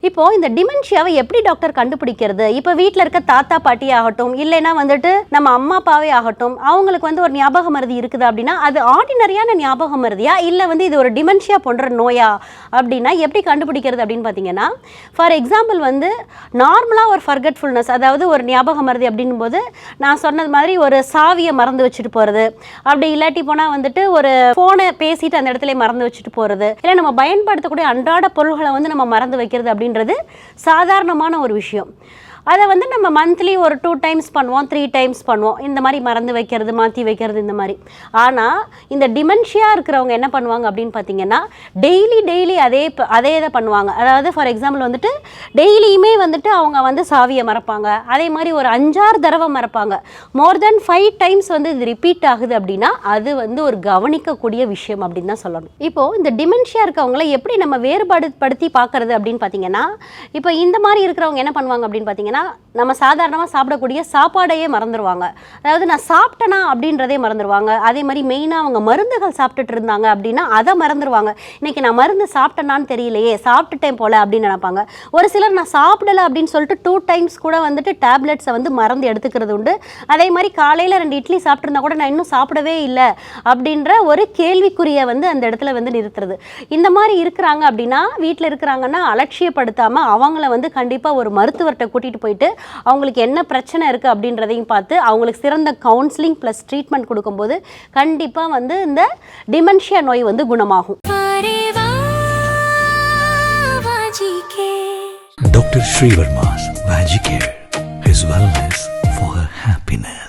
இப்போ இந்த டிமென்ஷியாவை எப்படி டாக்டர் கண்டுபிடிக்கிறது? இப்போ வீட்டில் இருக்க தாத்தா பாட்டி ஆகட்டும், இல்லைன்னா வந்துட்டு நம்ம அம்மா அப்பாவே ஆகட்டும், அவங்களுக்கு வந்து ஒரு ஞாபக மறதி இருக்குது அப்படின்னா அது ஆர்டினரியான ஞாபக மறதியா இல்லை வந்து இது ஒரு டிமென்ஷியா போன்ற நோயா அப்படின்னா எப்படி கண்டுபிடிக்கிறது அப்படின்னு பார்த்தீங்கன்னா, ஃபார் எக்ஸாம்பிள் வந்து நார்மலாக ஒரு ஃபர்கெட்ஃபுல்னஸ், அதாவது ஒரு ஞாபக மறதி அப்படின்னும் போது நான் சொன்னது மாதிரி ஒரு சாவியை மறந்து வச்சுட்டு போகிறது, அப்படி இல்லாட்டி போனால் வந்துட்டு ஒரு ஃபோனை பேசிட்டு அந்த இடத்துல மறந்து வச்சுட்டு போகிறது, இல்லை நம்ம பயன்படுத்தக்கூடிய அன்றாட பொருள்களை வந்து நம்ம மறந்து வைக்கிறது அப்படின்றது சாதாரணமான ஒரு விஷயம். அதை வந்து நம்ம மந்த்லி ஒரு 2 டைம்ஸ் பண்ணுவோம், 3 டைம்ஸ் பண்ணுவோம், இந்த மாதிரி மறந்து வைக்கிறது, மாற்றி வைக்கிறது, இந்த மாதிரி. ஆனால் இந்த டிமென்ஷியா இருக்கிறவங்க என்ன பண்ணுவாங்க அப்படின்னு பார்த்தீங்கன்னா, டெய்லி அதே இதை பண்ணுவாங்க. அதாவது ஃபார் எக்ஸாம்பிள் வந்துட்டு டெய்லியுமே வந்துட்டு அவங்க வந்து சாவியை மறப்பாங்க, அதே மாதிரி ஒரு 5-6 தடவை மறப்பாங்க. மோர் தென் 5 டைம்ஸ் வந்து இது ரிப்பீட் ஆகுது அப்படின்னா அது வந்து ஒரு கவனிக்கக்கூடிய விஷயம் அப்படின்னு தான் சொல்லணும். இப்போது இந்த டிமென்ஷியா இருக்கவங்கள எப்படி நம்ம வேறுபடுத்தி பார்க்கறது அப்படின்னு பார்த்தீங்கன்னா, இப்போ இந்த மாதிரி இருக்கிறவங்க என்ன பண்ணுவாங்க அப்படின்னு பார்த்தீங்கன்னா, நம்ம சாதாரணமாக சாப்பிடக்கூடிய சாப்பாடையே மறந்துடுவாங்க. அதாவது நான் சாப்பிட்டேனா அப்படின்றதே மறந்துடுவாங்க. அதே மாதிரி மெயினாக அவங்க மருந்துகள் சாப்பிட்டுட்டு இருந்தாங்க அப்படின்னா அதை மறந்துடுவாங்க. இன்றைக்கி நான் மருந்து சாப்பிட்டேனான்னு தெரியலையே, சாப்பிட்டுட்டேன் போல் அப்படின்னு நினைப்பாங்க. ஒரு சிலர் நான் சாப்பிடலை அப்படின்னு சொல்லிட்டு 2 டைம்ஸ் கூட வந்துட்டு டேப்லெட்ஸை வந்து மறந்து எடுத்துக்கிறது உண்டு. அதே மாதிரி காலையில் 2 இட்லி சாப்பிட்ருந்தா கூட நான் இன்னும் சாப்பிடவே இல்லை அப்படின்ற ஒரு கேள்விக்குறியை வந்து அந்த இடத்துல வந்து நிறுத்துறது. இந்த மாதிரி இருக்கிறாங்க அப்படின்னா, வீட்டில் இருக்கிறாங்கன்னா அலட்சியப்படுத்தாமல் அவங்கள வந்து கண்டிப்பாக ஒரு மருத்துவர்கிட்ட கூட்டிகிட்டு போயிட்டு அவங்களுக்கு என்ன பிரச்சனை இருக்குது அப்படின்றதையும் பார்த்து அவங்களுக்கு சிறந்த கவுன்சிலிங் ப்ளஸ் ட்ரீட்மெண்ட் கொடுக்கும்போது கண்டிப்பாக வந்து இந்த டிமென்ஷியா நோய் வந்து குணமாகும். Dr. Srivarma's Vajicare, his wellness for her happiness.